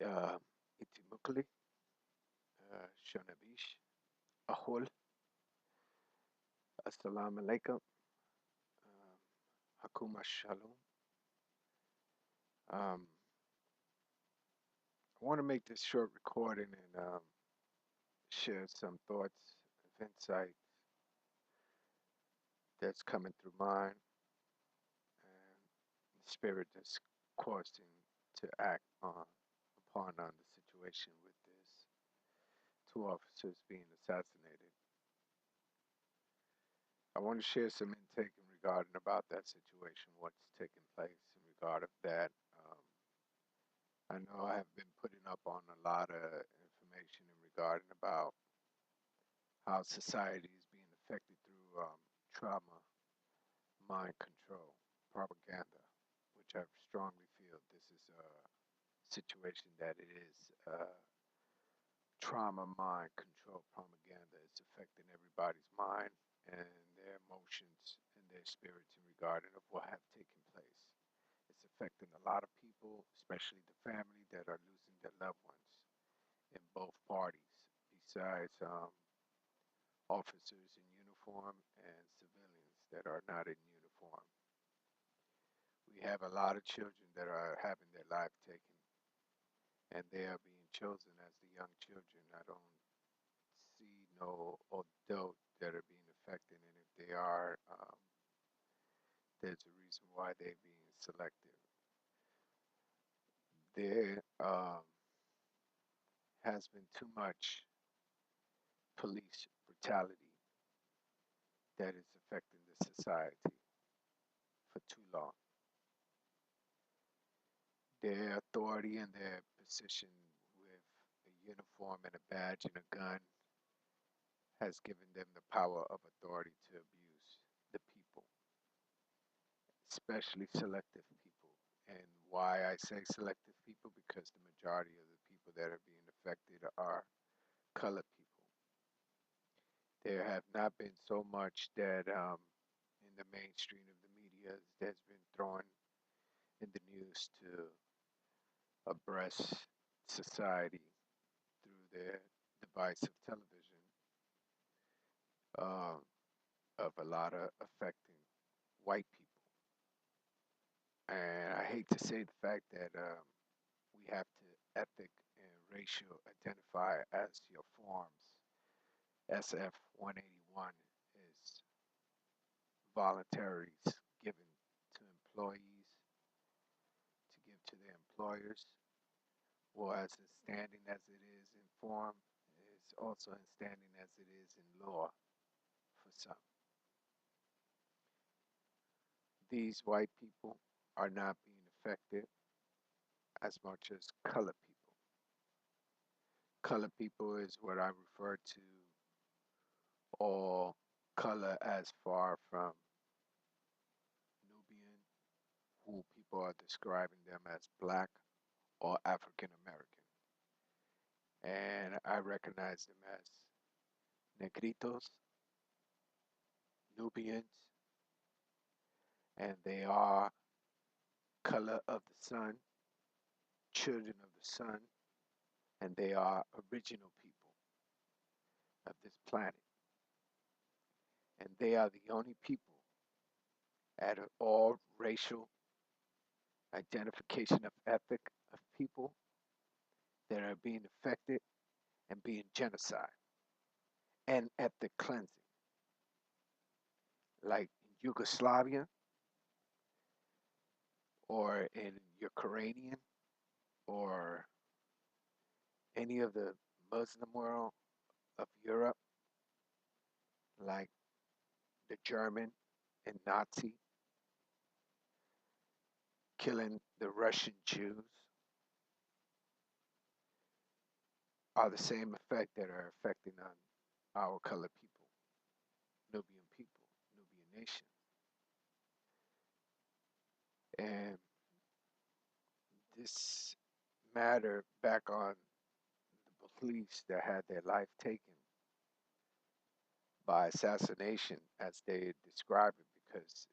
uh, Itimukli, Shonabish, Ahol, Assalamu alaikum, Hakuma Shalom. Um, I want to make this short recording and share some thoughts of insight that's coming through mine and the spirit that's causing to act upon the situation with this two officers being assassinated. I want to share some intake in regarding about that situation, what's taking place in regard of that. Um, I know I have been putting up on a lot of information in regarding about how society is being affected through trauma, mind control, propaganda, which I strongly feel this is a situation that it is trauma, mind control, propaganda. It's affecting everybody's mind and their emotions and their spirits in regarding of what have taken place. It's affecting a lot of people, especially the family that are losing their loved ones in both parties, besides officers in uniform and civilians that are not in uniform. We have a lot of children that are having their life taken, and they are being chosen as the young children. I don't see no adult that are being affected, and if they are, there's a reason why they're being selective. There has been too much police brutality that is affecting the society for too long. Their authority and their position with a uniform and a badge and a gun has given them the power of authority to abuse the people, especially selective people. And why I say selective people, because the majority of the people that are being affected are colored people. There have not been so much that in the mainstream of the media that's been thrown in the news to abreast society through their device of television, uh, of a lot of affecting white people. And I hate to say the fact that we have to ethnic and racial identify as your forms. SF 181 is voluntaries given to employees to give to their employers, or as in standing as it is in form, is also in standing as it is in law for some. These white people are not being affected as much as colored people. Colored people is what I refer to all color as far from Nubian, who people are describing them as black or African American. And I recognize them as negritos, Nubians, and they are color of the sun, children of the sun, and they are original people of this planet. And they are the only people out of all racial identification of ethnic of people that are being affected and being genocide and ethnic cleansing, like in Yugoslavia or in Ukrainian or any of the Muslim world of Europe, like the German and Nazi killing the Russian Jews, are the same effect that are affecting on our colored people, people, Nubian nation. And this matter back on the police that had their life taken by assassination, as they describe it, because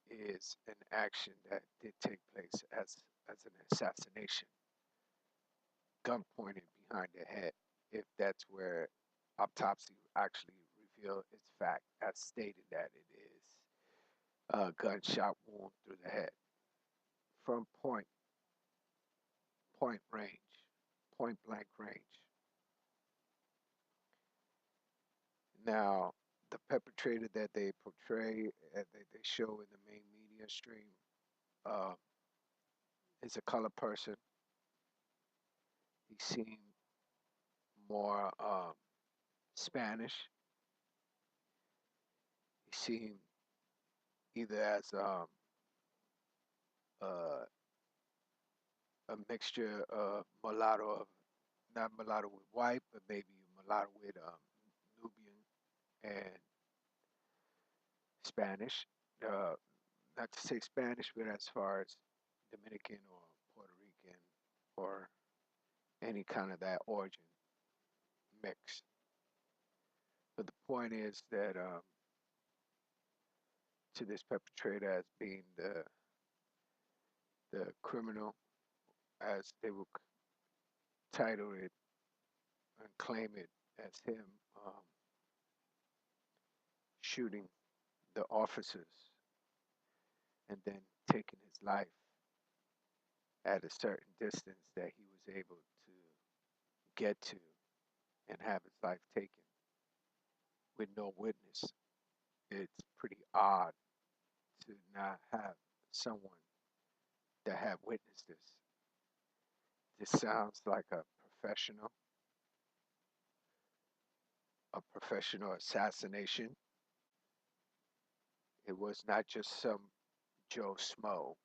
it is an action that did take place as an assassination. gun pointed behind the head, if that's where autopsy actually revealed its fact, as stated that it is a gunshot wound through the head from point range, point blank range. Now, the perpetrator that they portray, that they show in the main media stream, uh, is a colored person. He seemed more Spanish. He seemed either as uh, a mixture of mulatto, of not mulatto with white, but maybe mulatto with Nubian and Spanish. Uh, Not to say Spanish, but as far as Dominican or Puerto Rican or any kind of that origin mix. But the point is that to this perpetrator as being the criminal, as they will title it and claim it as him um, shooting the officers and then taking his life at a certain distance that he was able to get to and have his life taken with no witness. It's pretty odd to not have someone that have witnessed this. This sounds like a professional assassination. It was not just some Joe Schmo,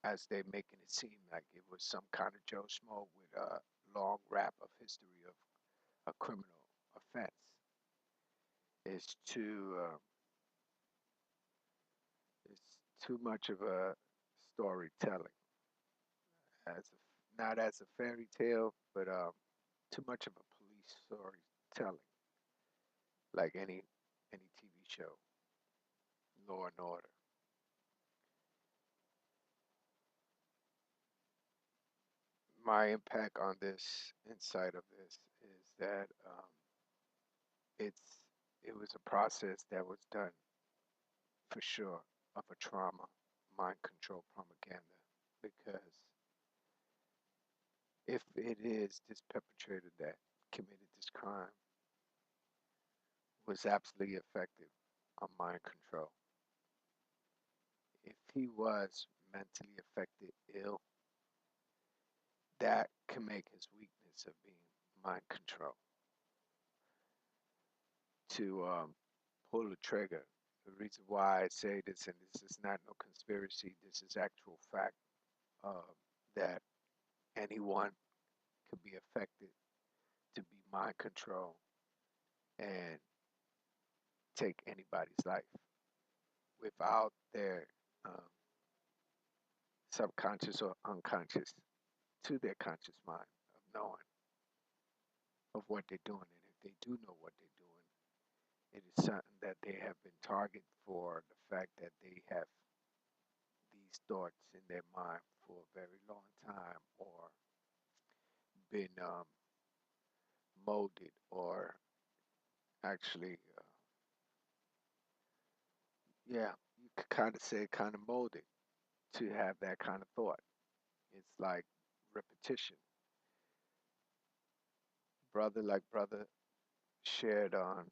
as they making it seem like it was some kind of Joe Schmo with a long rap of history of a criminal offense. It's too much of a storytelling, as not as a fairy tale, but too much of a police storytelling, like any TV show, Law and Order. My impact on this insight of this is that it's it was a process that was done for sure of a trauma, mind control propaganda, because if it is this perpetrator that committed this crime was absolutely effective on mind control. If he was mentally affected ill, that can make his weakness of being mind control to pull the trigger. The reason why I say this, and this is not no conspiracy, this is actual fact, uh, that anyone could be affected to be mind control and take anybody's life without their um, subconscious or unconscious to their conscious mind of knowing of what they're doing. And if they do know what they're doing, it is something that they have been targeted for the fact that they have these thoughts in their mind for a very long time or been molded or actually, yeah, you could kind of say kind of molded to have that kind of thought. It's like repetition. Brother like brother shared on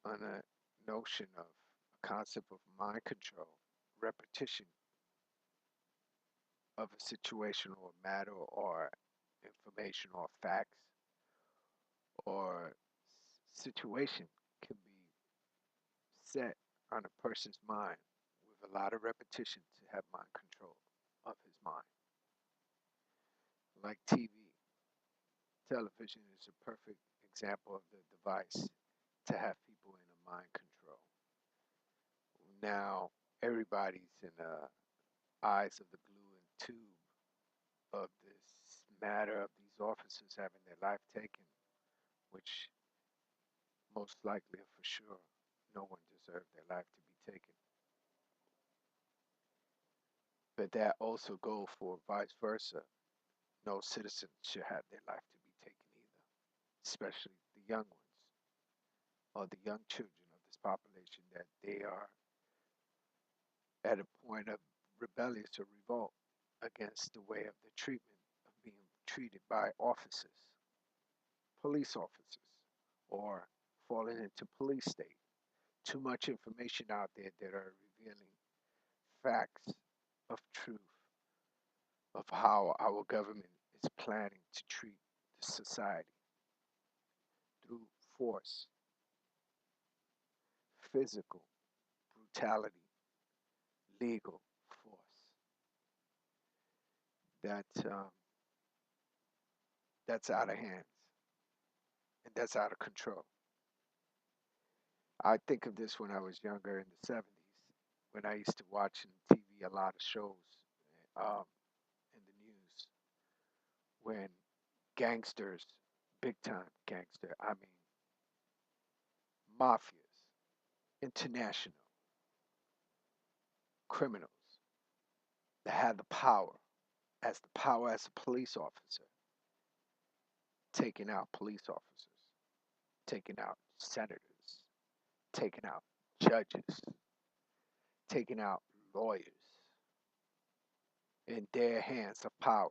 a notion of a concept of mind control, repetition of a situation or matter or information or facts or situation can be set on a person's mind with a lot of repetition to have mind control of his mind. Like TV, television is a perfect example of the device to have people in a mind control. Now, everybody's in the eyes of the glue and tube of this matter of these officers having their life taken, which most likely or for sure no one deserved their life to be taken. But that also goes for vice versa. No citizen should have their life to be taken either, especially the young ones or the young children of this population that they are at a point of rebellious or revolt against the way of the treatment of being treated by officers, police officers, or falling into police state. Too much information out there that are revealing facts of truth of how our government is planning to treat the society through force, physical brutality, legal force. That that's out of hands and that's out of control. I think of this when I was younger in the 70s, when I used to watch on TV a lot of shows um, in the news when gangsters, big time gangster, I mean mafias, international criminals that had the power as a police officer, taking out police officers, taking out senators, taking out judges, taking out lawyers in their hands of power.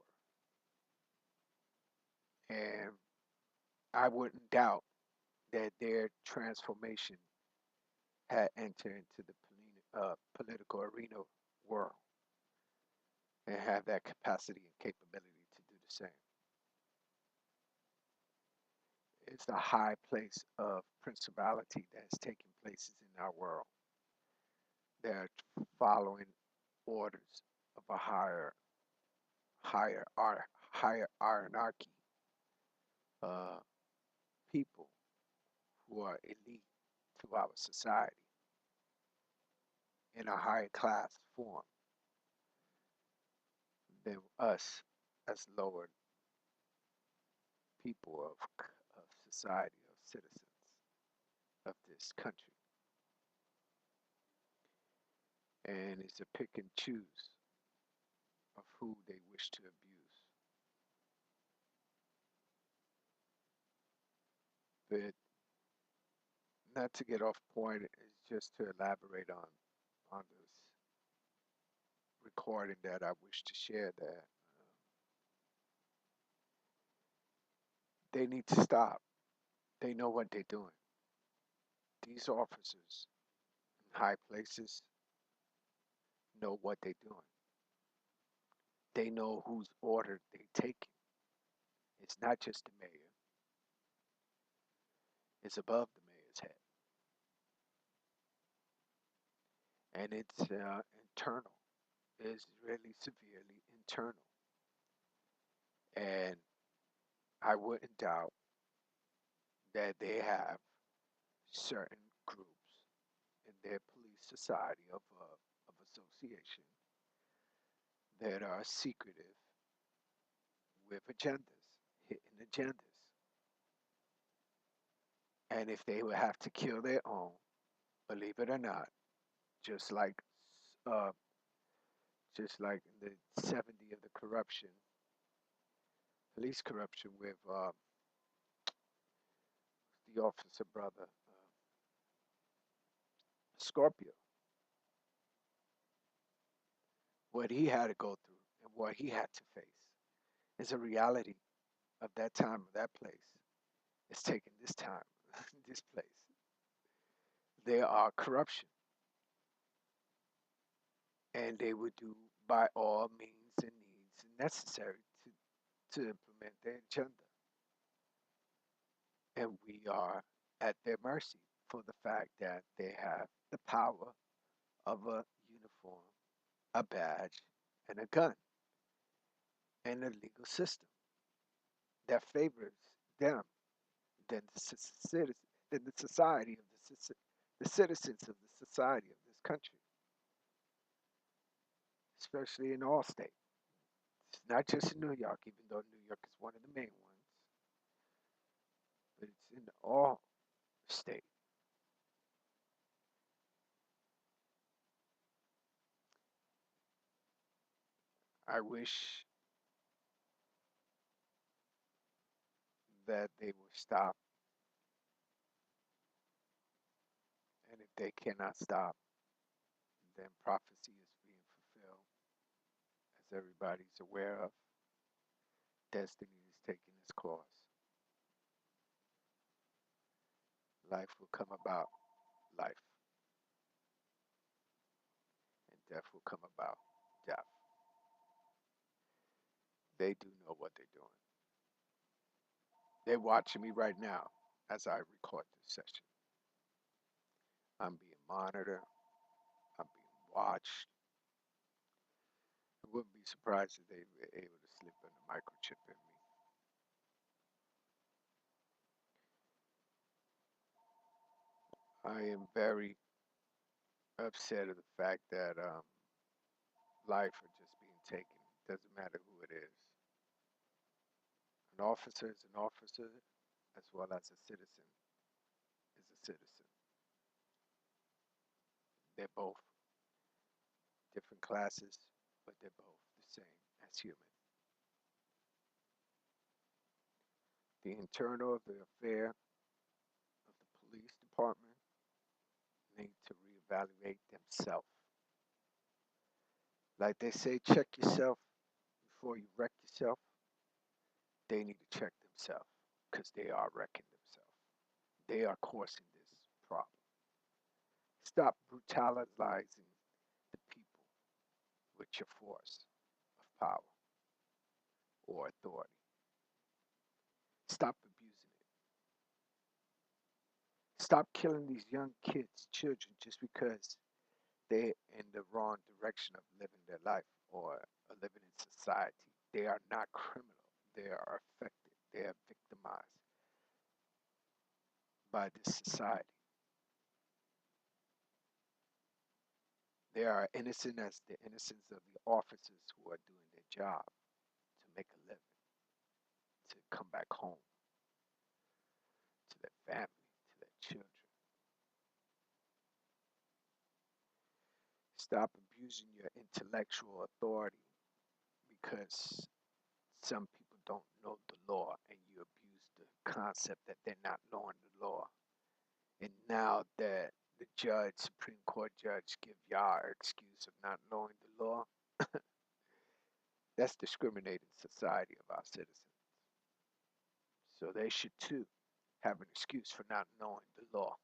And I wouldn't doubt that their transformation had entered into the political arena world and have that capacity and capability to do the same. It's a high place of principality that is taking places in our world. They're following orders of a higher, higher hierarchy, uh, people who are elite to our society in a higher class form than us as lower people of society, of citizens of this country. And it's a pick and choose of who they wish to abuse. But not to get off point, it's just to elaborate on this recording that I wish to share that they need to stop. They know what they're doing. These officers in high places know what they're doing. They know whose order they're taking. It's not just the mayor, it's above the mayor's head. And it's internal. It's really severely internal. And I wouldn't doubt that they have certain groups in their police society of association that are secretive with agendas, hidden agendas. And if they would have to kill their own, believe it or not, just like uh, just like in the 70 of the corruption, police corruption with the officer brother Scorpio, what he had to go through and what he had to face is a reality of that time of that place. It's taking this time, this place. There are corruption, and they would do by all means and needs necessary to implement their agenda. And we are at their mercy for the fact that they have the power of a uniform, a badge, and a gun, and a legal system that favors them than than the society of the citizens of the society of this country, especially in all states. It's not just in New York, even though New York is one of the main ones, but it's in all states. I wish that they will stop. And if they cannot stop, then prophecy is being fulfilled. As everybody's aware of, destiny is taking its course. Life will come about life, and death will come about death. They do know what they're doing. They're watching me right now as I record this session. I'm being monitored. I'm being watched. I wouldn't be surprised if they were able to slip in a microchip in me. I am very upset at the fact that life are just being taken. Doesn't matter who it is. An officer is an officer, as well as a citizen is a citizen. They're both different classes, but they're both the same as human. The internal of the affair of the police department need to reevaluate themselves. Like they say, check yourself before you wreck yourself. They need to check themselves because they are wrecking themselves. They are causing this problem. Stop brutalizing the people with your force of power or authority. Stop abusing it. Stop killing these young kids, children, just because they're in the wrong direction of living their life or living in society. They are not criminal. They are affected. They are victimized by this society. They are innocent as the innocence of the officers who are doing their job to make a living, to come back home to their family, to their children. Stop abusing your intellectual authority because some people don't know the law and you abuse the concept that they're not knowing the law. And now that the judge, Supreme Court judge, give y'all an excuse of not knowing the law, that's discriminating society of our citizens. So they should too have an excuse for not knowing the law.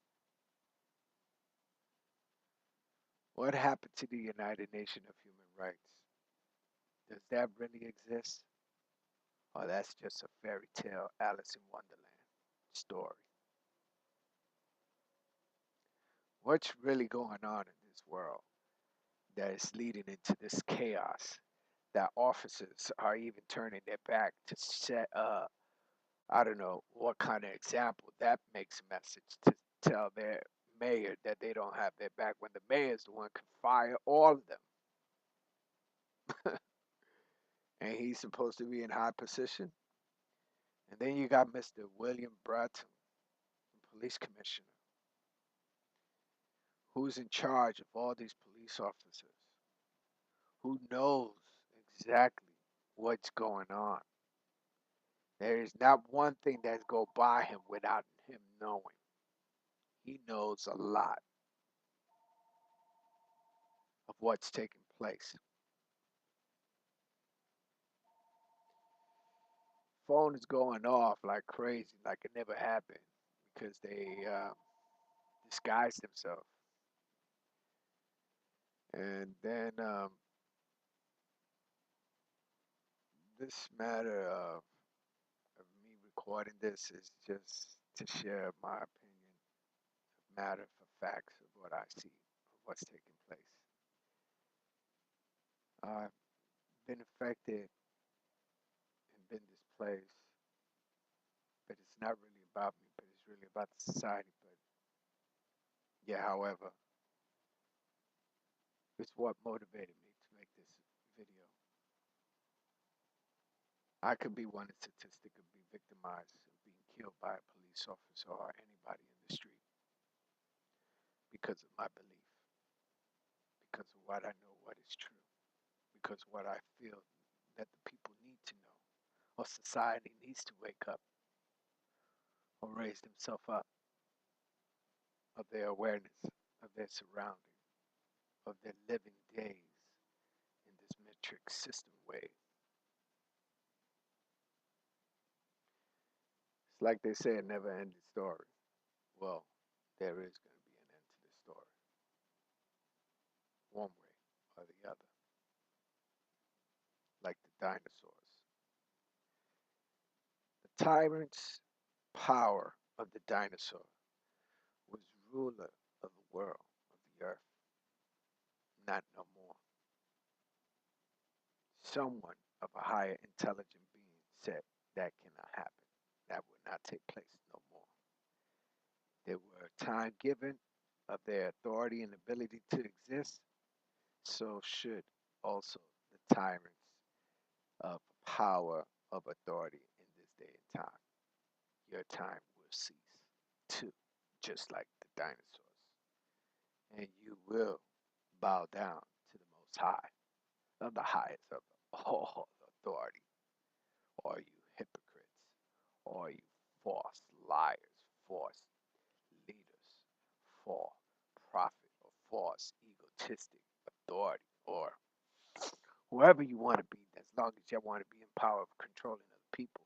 What happened to the United Nations of Human Rights? Does that really exist? Or that's just a fairy tale Alice in Wonderland story? What's really going on in this world that is leading into this chaos that officers are even turning their back to set I don't know what kind of example that makes a message to tell their mayor that they don't have their back when the mayor is the one can fire all of them. And he's supposed to be in high position. And then you got Mr. William Bratton, police commissioner, who's in charge of all these police officers, who knows exactly what's going on. There is not one thing that's go by him without him knowing. He knows a lot of what's taking place. Phone is going off like crazy, like it never happened, because they disguise themselves. And then this matter of me recording this is just to share my opinion, matter for facts of what I see, of what's taking place. I've been affected and been displaced, but it's not really about me, but it's really about the society. But yeah, however, it's what motivated me to make this video. I could be one statistic of being victimized, of being killed by a police officer or anybody in the street because of my belief, because of what I know what is true, because of what I feel that the people need to know, or society needs to wake up. or raise themselves up, of their awareness, of their surroundings, of their living days in this metric system way. It's like they say, a never-ending story. Well, there is going to be an end to the story, one way or the other, like the dinosaurs. The tyrant's power of the dinosaur was ruler of the world, of the earth, not no more. Someone of a higher intelligent being said that cannot happen. That would not take place no more. There were a time given of their authority and ability to exist, so should also the tyrants of power of authority in this day and time. Your time will cease too, just like the dinosaurs. And you will bow down to the Most High, of the highest of all authority. All you hypocrites, all you false liars, false leaders, false prophet, or false egotistic authority, or whoever you want to be, as long as you want to be in power of controlling other people.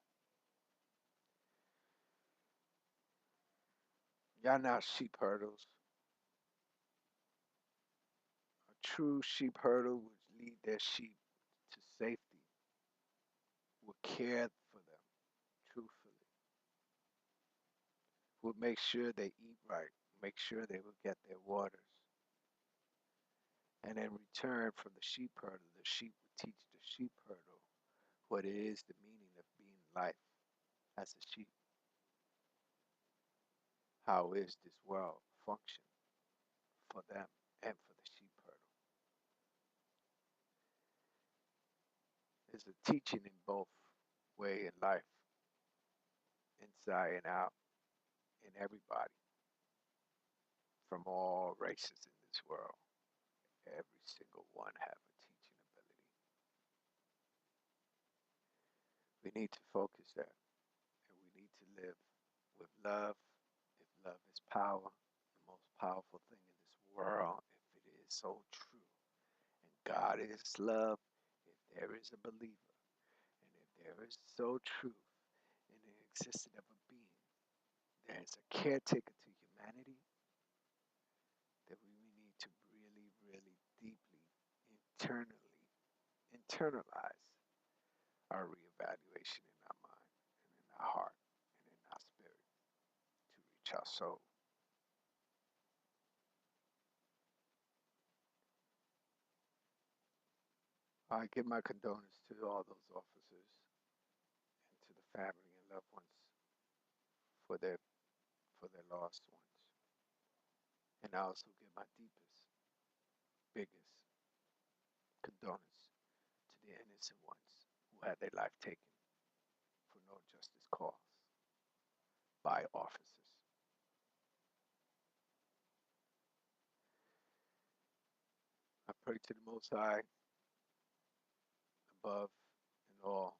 Y'all not sheep herders. A true sheep herder would lead their sheep to safety, would care for them truthfully, would make sure they eat right, make sure they will get their waters. And in return from the sheep herder, the sheep would teach the sheep herder what it is the meaning of being life as a sheep. How is this world function for them and for the sheep herder? It's a teaching in both way in life, inside and out, in everybody, from all races in this world. Every single one have a teaching ability. We need to focus that, and we need to live with love. If love is power, the most powerful thing in this world, if it is so true, and God is love, if there is a believer, and if there is so truth in the existence of a being, there is a caretaker to humanity, that we need to really, really deeply, internalize our reevaluation in our mind and in our heart and in our spirit to reach our soul. I give my condolences to all those officers and to the family and loved ones for their lost ones. And I also give my deepest, biggest condolence to the innocent ones who had their life taken for no justice cause by officers. I pray to the Most High, above and all,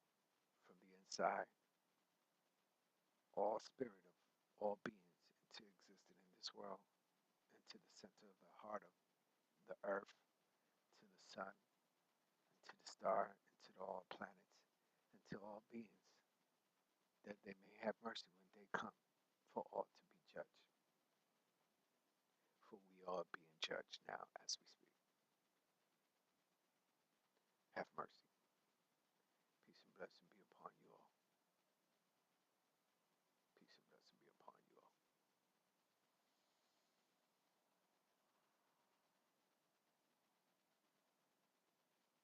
from the inside, all spirit of all beings into existence in this world, into the center of the heart of the earth, to the sun, to the star, and to all planets, and to all beings, that they may have mercy when they come, for all to be judged. For we are being judged now as we speak. Have mercy.